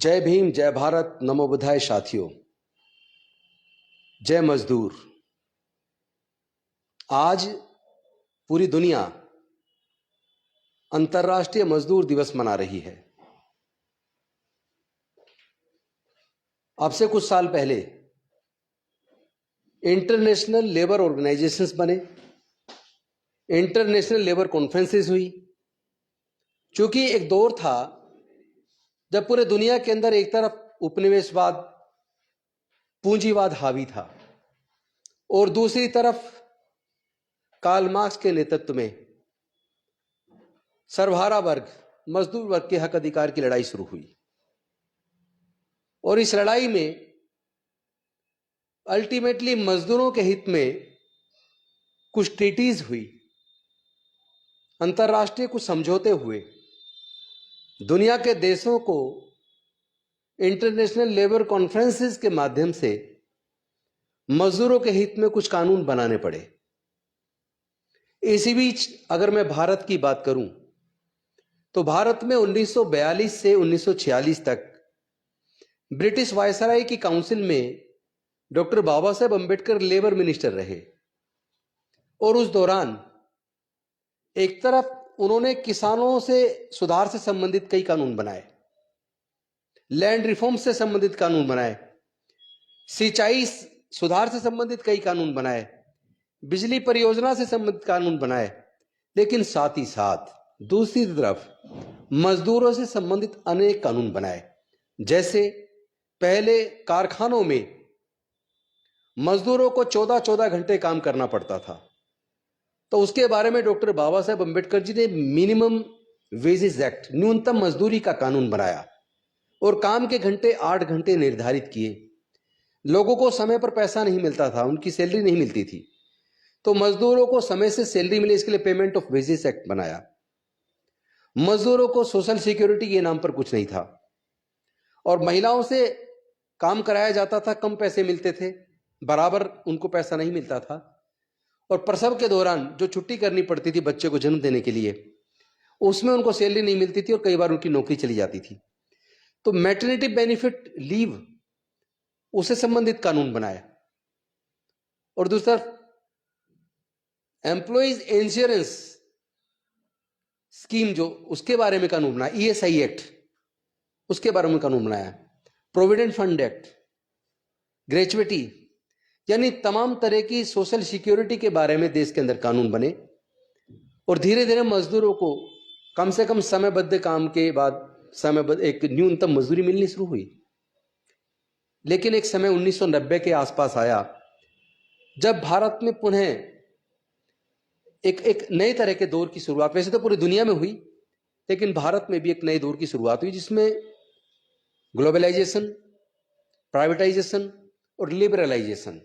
जय भीम, जय भारत, नमो बुद्धाय साथियों। जय मजदूर। आज पूरी दुनिया अंतर्राष्ट्रीय मजदूर दिवस मना रही है। अब से कुछ साल पहले इंटरनेशनल लेबर ऑर्गेनाइजेशंस बने, इंटरनेशनल लेबर कॉन्फ्रेंसेस हुई। चूंकि एक दौर था जब पूरे दुनिया के अंदर एक तरफ उपनिवेशवाद, पूंजीवाद हावी था और दूसरी तरफ कार्ल मार्क्स के नेतृत्व में सर्वहारा वर्ग, मजदूर वर्ग के हक अधिकार की लड़ाई शुरू हुई। और इस लड़ाई में अल्टीमेटली मजदूरों के हित में कुछ ट्रीटीज हुई, अंतर्राष्ट्रीय कुछ समझौते हुए। दुनिया के देशों को इंटरनेशनल लेबर कॉन्फ्रेंसेस के माध्यम से मजदूरों के हित में कुछ कानून बनाने पड़े। इसी बीच अगर मैं भारत की बात करूं तो भारत में 1942 से 1946 तक ब्रिटिश वायसराय की काउंसिल में doctor Baba Saheb Ambedkar labour minister रहे। और उस दौरान एक तरफ उन्होंने किसानों से सुधार से संबंधित कई कानून बनाए, लैंड रिफॉर्म से संबंधित कानून बनाए, सिंचाई सुधार से संबंधित कई कानून बनाए, बिजली परियोजना से संबंधित कानून बनाए। लेकिन साथ ही साथ दूसरी तरफ मजदूरों से संबंधित अनेक कानून बनाए। जैसे पहले कारखानों में मजदूरों को 14-14 घंटे काम करना पड़ता था, तो उसके बारे में डॉक्टर बाबा साहेब अंबेडकर जी ने मिनिमम वेजेस एक्ट, न्यूनतम मजदूरी का कानून बनाया और काम के घंटे 8 घंटे निर्धारित किए। लोगों को समय पर पैसा नहीं मिलता था, उनकी सैलरी नहीं मिलती थी, तो मजदूरों को समय से सैलरी मिले, इसके लिए पेमेंट ऑफ वेजेस एक्ट बनाया। मजदूरों को सोशल सिक्योरिटी के नाम पर कुछ नहीं था और महिलाओं से काम कराया जाता था, कम पैसे मिलते थे, बराबर उनको पैसा नहीं मिलता था। और प्रसव के दौरान जो छुट्टी करनी पड़ती थी बच्चे को जन्म देने के लिए, उसमें उनको सैलरी नहीं मिलती थी और कई बार उनकी नौकरी चली जाती थी। तो मैटरनिटी बेनिफिट लीव, उससे संबंधित कानून बनाया। और दूसरा एम्प्लॉइज इंश्योरेंस स्कीम, जो उसके बारे में कानून बनाया, ईएसआई एक्ट, उसके बारे में कानून बनाया। प्रोविडेंट फंड एक्ट, ग्रेचुइटी, यानी तमाम तरह की सोशल सिक्योरिटी के बारे में देश के अंदर कानून बने। और धीरे धीरे मजदूरों को कम से कम समयबद्ध काम के बाद समयबद्ध एक न्यूनतम मजदूरी मिलनी शुरू हुई। लेकिन एक समय 1990 के आसपास आया जब भारत में पुनः एक नए तरह के दौर की शुरुआत, वैसे तो पूरी दुनिया में हुई, लेकिन भारत में भी एक नए दौर की शुरुआत हुई, जिसमें ग्लोबलाइजेशन, प्राइवेटाइजेशन और लिबरलाइजेशन।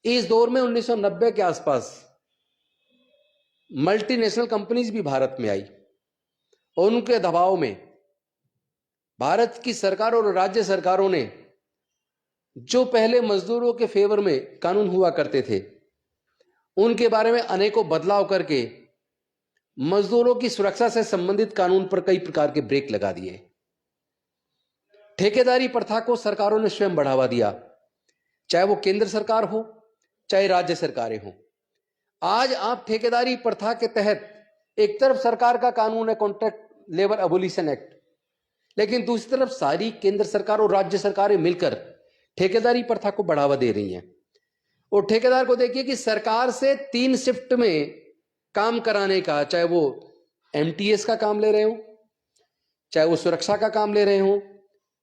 इस दौर में 1990 के आसपास मल्टीनेशनल कंपनीज भी भारत में आई और उनके दबाव में भारत की सरकार और राज्य सरकारों ने जो पहले मजदूरों के फेवर में कानून हुआ करते थे, उनके बारे में अनेकों बदलाव करके मजदूरों की सुरक्षा से संबंधित कानून पर कई प्रकार के ब्रेक लगा दिए। ठेकेदारी प्रथा को सरकारों ने स्वयं बढ़ावा दिया, चाहे वो केंद्र सरकार हो चाहे राज्य सरकारें हों। आज आप ठेकेदारी प्रथा के तहत एक तरफ सरकार का कानून है कॉन्ट्रैक्ट लेबर एबोलिशन एक्ट, लेकिन दूसरी तरफ सारी केंद्र सरकार और राज्य सरकारें मिलकर ठेकेदारी प्रथा को बढ़ावा दे रही हैं। और ठेकेदार को देखिए कि सरकार से 3 शिफ्ट में काम कराने का, चाहे वो एमटीएस का काम ले रहे हो, चाहे वो सुरक्षा का काम ले रहे हो,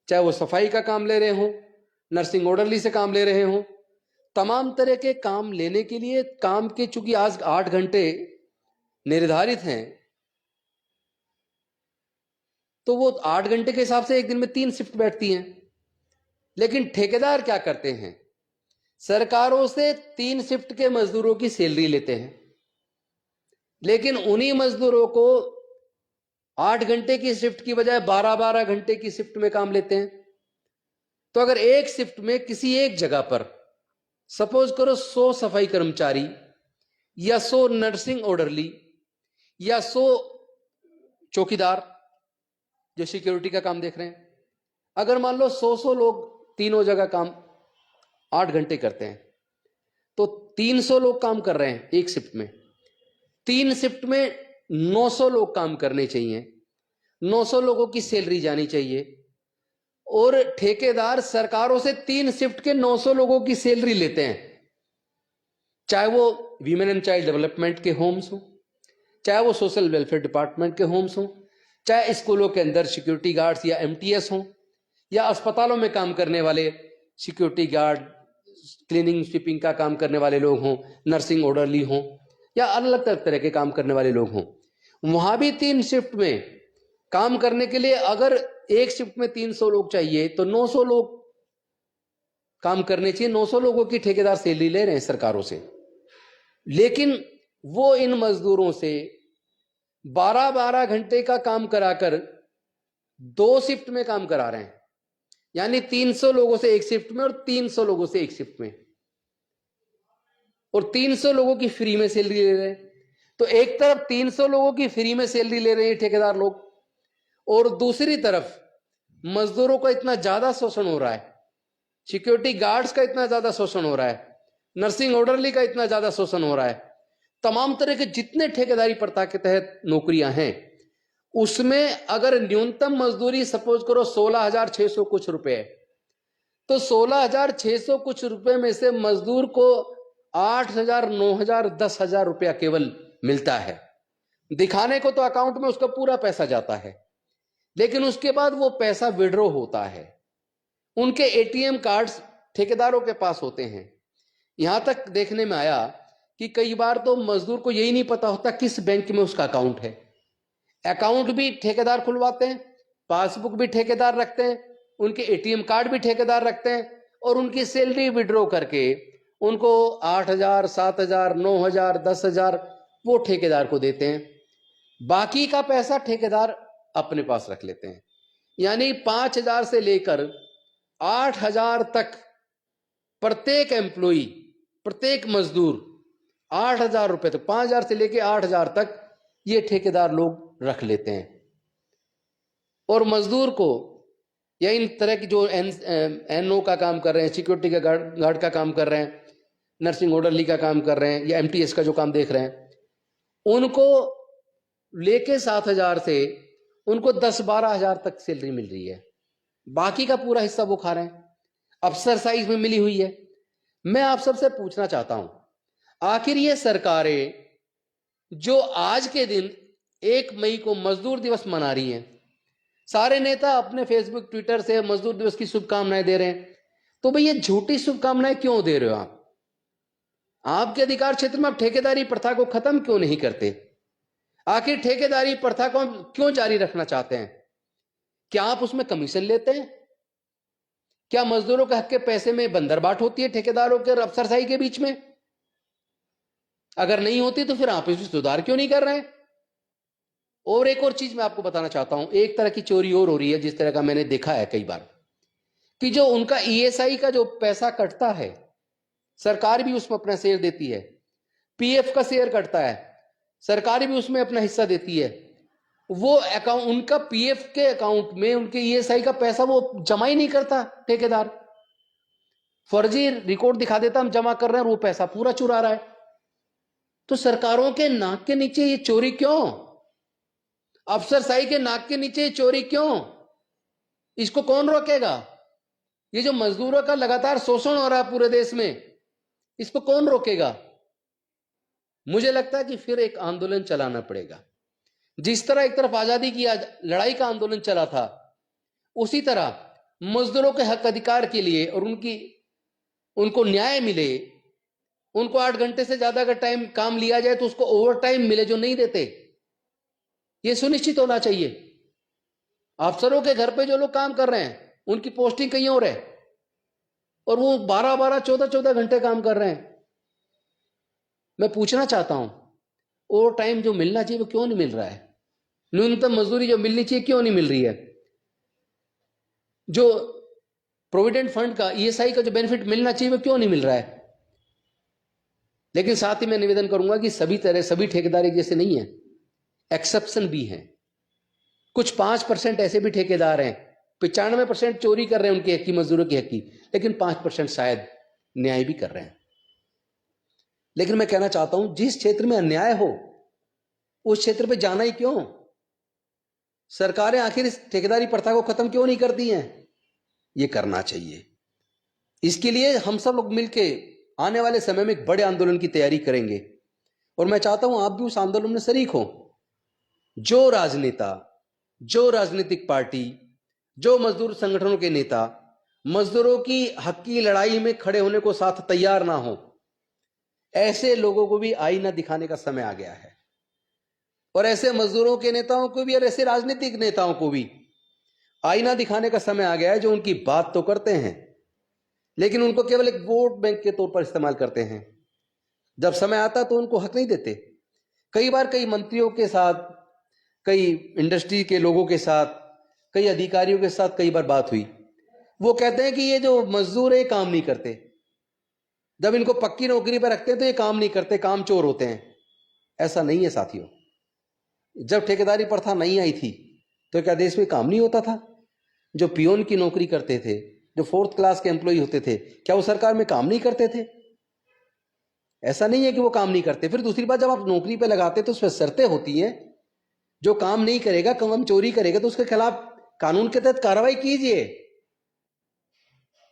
चाहे वो सफाई का काम ले रहे हो, नर्सिंग ऑर्डरली से काम ले रहे हो, तमाम तरह के काम लेने के लिए काम के चूंकि आज 8 घंटे निर्धारित हैं, तो वो 8 घंटे के हिसाब से एक दिन में 3 शिफ्ट बैठती हैं। लेकिन ठेकेदार क्या करते हैं, सरकारों से 3 शिफ्ट के मजदूरों की सैलरी लेते हैं, लेकिन उन्हीं मजदूरों को 8 घंटे की शिफ्ट की बजाय 12-12 घंटे की शिफ्ट में काम लेते हैं। तो अगर एक शिफ्ट में किसी एक जगह पर सपोज करो 100 सफाई कर्मचारी या 100 नर्सिंग ऑर्डरली या 100 चौकीदार जो सिक्योरिटी का काम देख रहे हैं, अगर मान लो 100 लोग तीनों जगह काम 8 घंटे करते हैं, तो 300 लोग काम कर रहे हैं एक शिफ्ट में। 3 शिफ्ट में 900 लोग काम करने चाहिए, 900 लोगों की सैलरी जानी चाहिए, और ठेकेदार सरकारों से 3 शिफ्ट के 900 लोगों की सैलरी लेते हैं, चाहे वो वीमेन एंड चाइल्ड डेवलपमेंट के होम्स हो, चाहे वो सोशल वेलफेयर डिपार्टमेंट के होम्स हो, चाहे स्कूलों के अंदर सिक्योरिटी गार्ड्स या एमटीएस हो, या अस्पतालों में काम करने वाले सिक्योरिटी गार्ड, क्लीनिंग स्वीपिंग का काम करने वाले लोग हों, नर्सिंग ऑर्डरली हों, या अलग अलग तरह के काम करने वाले लोग हों। वहां भी 3 शिफ्ट में काम करने के लिए अगर एक शिफ्ट में 300 लोग चाहिए तो 900 लोग काम करने चाहिए। 900 लोगों की ठेकेदार सैलरी ले रहे हैं सरकारों से, लेकिन वो इन मजदूरों से 12-12 घंटे का काम कराकर 2 शिफ्ट में काम करा रहे हैं, यानी 300 लोगों से एक शिफ्ट में और 300 लोगों से एक शिफ्ट में, और 300 लोगों की फ्री में सैलरी ले रहे हैं। तो एक तरफ 300 लोगों की फ्री में सैलरी ले रहे हैं ठेकेदार लोग, और दूसरी तरफ मजदूरों का इतना ज्यादा शोषण हो रहा है, सिक्योरिटी गार्ड्स का इतना ज्यादा शोषण हो रहा है, नर्सिंग ऑर्डरली का इतना ज्यादा शोषण हो रहा है। तमाम तरह के जितने ठेकेदारी प्रथा के तहत नौकरियां हैं, उसमें अगर न्यूनतम मजदूरी सपोज करो 16,600 कुछ रुपए है, तो 16,600 कुछ रुपए में से मजदूर को 8,000, 9,000, 10,000 रुपया केवल मिलता है। दिखाने को तो अकाउंट में उसका पूरा पैसा जाता है, लेकिन उसके बाद वो पैसा विड्रॉ होता है। उनके एटीएम कार्ड्स ठेकेदारों के पास होते हैं। यहां तक देखने में आया कि कई बार तो मजदूर को यही नहीं पता होता किस बैंक में उसका अकाउंट है। अकाउंट भी ठेकेदार खुलवाते हैं, पासबुक भी ठेकेदार रखते हैं, उनके एटीएम कार्ड भी ठेकेदार रखते हैं, और उनकी सैलरी विड्रॉ करके उनको 8,000, 7,000, 9,000, 10,000 वो ठेकेदार को देते हैं। बाकी का पैसा ठेकेदार अपने पास रख लेते हैं। यानी 5,000 से लेकर 8,000 तक प्रत्येक एम्प्लॉई, प्रत्येक मजदूर 8,000 रुपए, तो 5,000 से लेकर 8,000 तक ये ठेकेदार लोग रख लेते हैं। और मजदूर को या इन तरह की जो एनओ का काम कर रहे हैं, सिक्योरिटी का गार्ड का काम कर रहे हैं, नर्सिंग ऑर्डरली का काम कर रहे हैं, या एमटीएस का जो काम देख रहे हैं, उनको लेके 7,000 से उनको 10-12,000 तक सैलरी मिल रही है। बाकी का पूरा हिस्सा वो खा रहे हैं, अफसर साइज में मिली हुई है। मैं आप सबसे पूछना चाहता हूं, आखिर ये सरकारें जो आज के दिन 1 मई को मजदूर दिवस मना रही हैं, सारे नेता अपने फेसबुक ट्विटर से मजदूर दिवस की शुभकामनाएं दे रहे हैं, तो भाई ये झूठी शुभकामनाएं क्यों दे रहे हो आप? आपके अधिकार क्षेत्र में आप ठेकेदारी प्रथा को खत्म क्यों नहीं करते? आखिर ठेकेदारी प्रथा को क्यों जारी रखना चाहते हैं? क्या आप उसमें कमीशन लेते हैं? क्या मजदूरों के हक के पैसे में बंदरबाट होती है ठेकेदारों के और अफसरशाही के बीच में? अगर नहीं होती तो फिर आप इसमें सुधार क्यों नहीं कर रहे हैं? और एक और चीज मैं आपको बताना चाहता हूं, एक तरह की चोरी और हो रही है, जिस तरह का मैंने देखा है कई बार, कि जो उनका ईएसआई का जो पैसा कटता है, सरकार भी उसमें अपना शेयर देती है, पीएफ का शेयर कटता है, सरकार भी उसमें अपना हिस्सा देती है। वो अकाउंट, उनका पीएफ के अकाउंट में उनके ईएसआई का पैसा वो जमा ही नहीं करता ठेकेदार, फर्जी रिकॉर्ड दिखा देता हम जमा कर रहे हैं और वो पैसा पूरा चुरा रहा है। तो सरकारों के नाक के नीचे ये चोरी क्यों? अफसरशाही के नाक के नीचे ये चोरी क्यों? इसको कौन रोकेगा? ये जो मजदूरों का लगातार शोषण हो रहा है पूरे देश में, इसको कौन रोकेगा? मुझे लगता है कि फिर एक आंदोलन चलाना पड़ेगा। जिस तरह एक तरफ आजादी की लड़ाई का आंदोलन चला था, उसी तरह मजदूरों के हक अधिकार के लिए और उनको न्याय मिले, उनको 8 घंटे से ज्यादा अगर टाइम काम लिया जाए तो उसको ओवर टाइम मिले जो नहीं देते, यह सुनिश्चित होना चाहिए। अफसरों के घर पे जो लोग काम कर रहे हैं उनकी पोस्टिंग कहीं और है, और वो 12-12, 14-14 घंटे काम कर रहे हैं। मैं पूछना चाहता हूं, ओवर टाइम जो मिलना चाहिए वो क्यों नहीं मिल रहा है? न्यूनतम मजदूरी जो मिलनी चाहिए क्यों नहीं मिल रही है? जो प्रोविडेंट फंड का, ईएसआई का जो बेनिफिट मिलना चाहिए वो क्यों नहीं मिल रहा है? लेकिन साथ ही मैं निवेदन करूंगा कि सभी ठेकेदारी जैसे नहीं है, एक्सेप्शन भी हैं। कुछ 5% ऐसे भी ठेकेदार हैं 95% चोरी कर रहे हैं उनके हक की, मजदूरों के हक की, लेकिन 5% शायद न्याय भी कर रहे हैं। लेकिन मैं कहना चाहता हूं, जिस क्षेत्र में अन्याय हो उस क्षेत्र पे जाना ही क्यों? सरकारें आखिर इस ठेकेदारी प्रथा को खत्म क्यों नहीं करती हैं? ये करना चाहिए। इसके लिए हम सब लोग मिलके आने वाले समय में एक बड़े आंदोलन की तैयारी करेंगे, और मैं चाहता हूं आप भी उस आंदोलन में शरीक हो। जो राजनेता, जो राजनीतिक पार्टी, जो मजदूर संगठनों के नेता मजदूरों की हक की लड़ाई में खड़े होने को साथ तैयार ना हो, ऐसे लोगों को भी आईना दिखाने का समय आ गया है। और ऐसे मजदूरों के नेताओं को भी और ऐसे राजनीतिक नेताओं को भी आईना दिखाने का समय आ गया है, जो उनकी बात तो करते हैं लेकिन उनको केवल एक वोट बैंक के तौर पर इस्तेमाल करते हैं। जब समय आता तो उनको हक नहीं देते। कई बार कई मंत्रियों के साथ, कई इंडस्ट्री के लोगों के साथ, कई अधिकारियों के साथ कई बार बात हुई। वो कहते हैं कि ये जो मजदूर है काम नहीं करते, जब इनको पक्की नौकरी पर रखते हैं तो ये काम नहीं करते, काम चोर होते हैं। ऐसा नहीं है साथियों। जब ठेकेदारी प्रथा नहीं आई थी तो क्या देश में काम नहीं होता था? जो पियोन की नौकरी करते थे, जो 4th क्लास के एम्प्लॉय होते थे, क्या वो सरकार में काम नहीं करते थे? ऐसा नहीं है कि वो काम नहीं करते। फिर दूसरी बात, जब आप नौकरी पे लगाते तो उसमें शर्तें होती हैं। जो काम नहीं करेगा, काम चोरी करेगा, तो उसके खिलाफ कानून के तहत कार्रवाई कीजिए।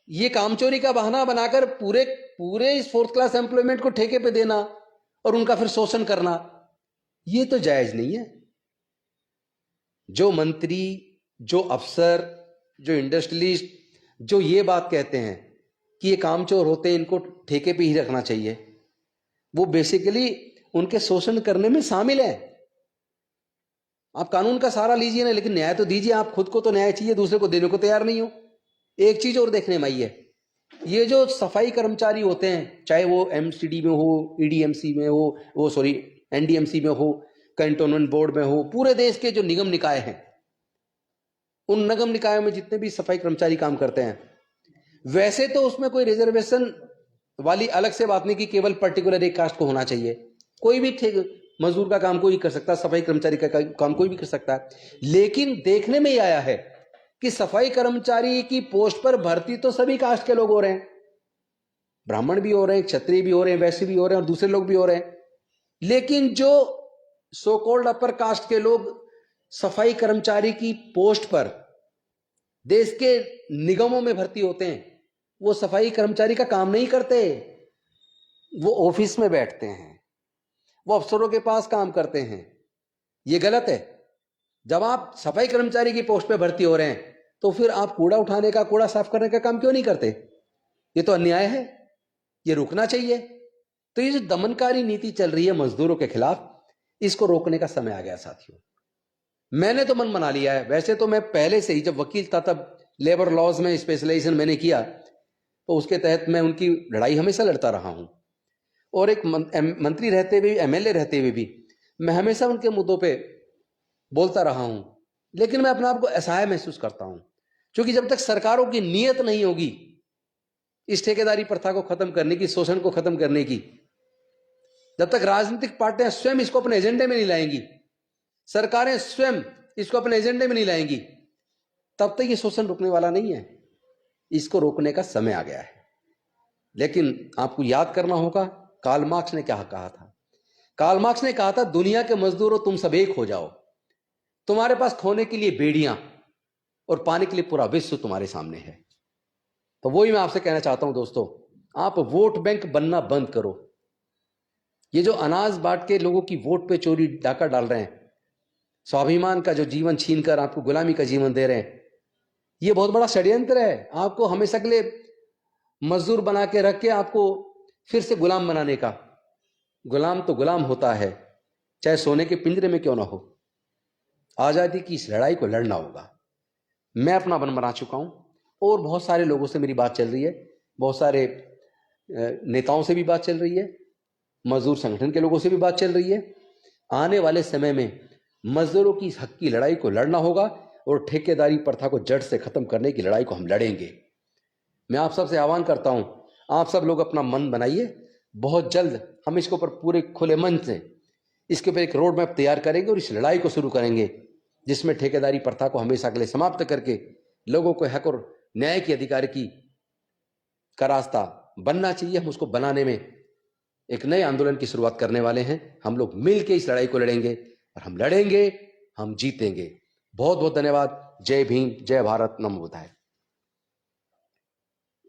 ये काम चोरी का बहाना बनाकर पूरे इस 4th क्लास एम्प्लॉयमेंट को ठेके पे देना और उनका फिर शोषण करना, ये तो जायज नहीं है। जो मंत्री, जो अफसर, जो इंडस्ट्रियलिस्ट जो ये बात कहते हैं कि ये कामचोर होते हैं, इनको ठेके पे ही रखना चाहिए, वो बेसिकली उनके शोषण करने में शामिल है। आप कानून का सहारा लीजिए ना, लेकिन न्याय तो दीजिए। आप खुद को तो न्याय चाहिए, दूसरे को देने को तैयार नहीं हो। एक चीज और देखने में आई है, ये जो सफाई कर्मचारी होते हैं, चाहे वो एमसीडी में हो, ईडीएमसी में हो, वो सॉरी एनडीएमसी में हो, कैंटोनमेंट बोर्ड में हो, पूरे देश के जो निगम निकाय हैं, उन निगम निकायों में जितने भी सफाई कर्मचारी काम करते हैं, वैसे तो उसमें कोई रिजर्वेशन वाली अलग से बात नहीं कि केवल पर्टिकुलर एक कास्ट को होना चाहिए। कोई भी मजदूर का काम कोई कर सकता है, सफाई कर्मचारी का काम कोई भी कर सकता है। लेकिन देखने में ही आया है कि सफाई कर्मचारी की पोस्ट पर भर्ती तो सभी कास्ट के लोग हो रहे हैं। ब्राह्मण भी हो रहे हैं, क्षत्रिय भी हो रहे हैं, वैश्य भी हो रहे हैं और दूसरे लोग भी हो रहे हैं। लेकिन जो सो कॉल्ड अपर कास्ट के लोग सफाई कर्मचारी की पोस्ट पर देश के निगमों में भर्ती होते हैं, वो सफाई कर्मचारी का काम नहीं करते। वो ऑफिस में बैठते हैं, वो अफसरों के पास काम करते हैं। ये गलत है। जब आप सफाई कर्मचारी की पोस्ट पे भर्ती हो रहे हैं तो फिर आप कूड़ा उठाने का, कूड़ा साफ करने का काम क्यों नहीं करते? ये तो अन्याय है, ये रुकना चाहिए। तो ये जो दमनकारी नीति चल रही है मजदूरों के खिलाफ, इसको रोकने का समय आ गया साथियों। मैंने तो मन बना लिया है। वैसे तो मैं पहले से ही जब वकील था तब लेबर लॉज में स्पेशलाइजेशन मैंने किया, तो उसके तहत मैं उनकी लड़ाई हमेशा लड़ता रहा हूं। और एक मंत्री रहते हुए, एमएलए रहते हुए भी मैं हमेशा उनके मुद्दों पे बोलता रहा हूं। लेकिन मैं अपने आप को असहाय महसूस करता हूं, क्योंकि जब तक सरकारों की नीयत नहीं होगी इस ठेकेदारी प्रथा को खत्म करने की, शोषण को खत्म करने की, जब तक राजनीतिक पार्टियां स्वयं इसको अपने एजेंडे में नहीं लाएंगी, सरकारें स्वयं इसको अपने एजेंडे में नहीं लाएंगी, तब तक ये शोषण रुकने वाला नहीं है। इसको रोकने का समय आ गया है। लेकिन आपको याद करना होगा कार्ल मार्क्स ने क्या कहा था। कार्ल मार्क्स ने कहा था, दुनिया के मजदूरों तुम सब एक हो जाओ। तुम्हारे पास खोने के लिए बेड़ियां और पाने के लिए पूरा विश्व तुम्हारे सामने है। तो वही मैं आपसे कहना चाहता हूं दोस्तों, आप वोट बैंक बनना बंद करो। ये जो अनाज बांट के लोगों की वोट पे चोरी डाका डाल रहे हैं, स्वाभिमान का जो जीवन छीनकर आपको गुलामी का जीवन दे रहे हैं, ये बहुत बड़ा षड्यंत्र है। आपको हमेशा के लिए मजदूर बना के रख के आपको फिर से गुलाम बनाने का। गुलाम तो गुलाम होता है, चाहे सोने के पिंजरे में क्यों ना हो। आजादी की इस लड़ाई को लड़ना होगा। मैं अपना मन बना चुका हूं और बहुत सारे लोगों से मेरी बात चल रही है, बहुत सारे नेताओं से भी बात चल रही है, मजदूर संगठन के लोगों से भी बात चल रही है। आने वाले समय में मजदूरों की हक की लड़ाई को लड़ना होगा और ठेकेदारी प्रथा को जड़ से खत्म करने की लड़ाई को हम लड़ेंगे। मैं आप सबसे आह्वान करता हूं, आप सब लोग अपना मन बनाइए। बहुत जल्द हम इसके ऊपर पूरे खुले मन से इसके ऊपर एक रोड मैप तैयार करेंगे और इस लड़ाई को शुरू करेंगे, जिसमें ठेकेदारी प्रथा को हमेशा के लिए समाप्त करके लोगों को हक और न्याय की अधिकार का रास्ता बनना चाहिए। हम उसको बनाने में एक नए आंदोलन की शुरुआत करने वाले हैं। हम लोग मिलकर इस लड़ाई को लड़ेंगे और हम लड़ेंगे, हम जीतेंगे। बहुत बहुत धन्यवाद। जय भीम, जय भारत, नमो बुद्धाय।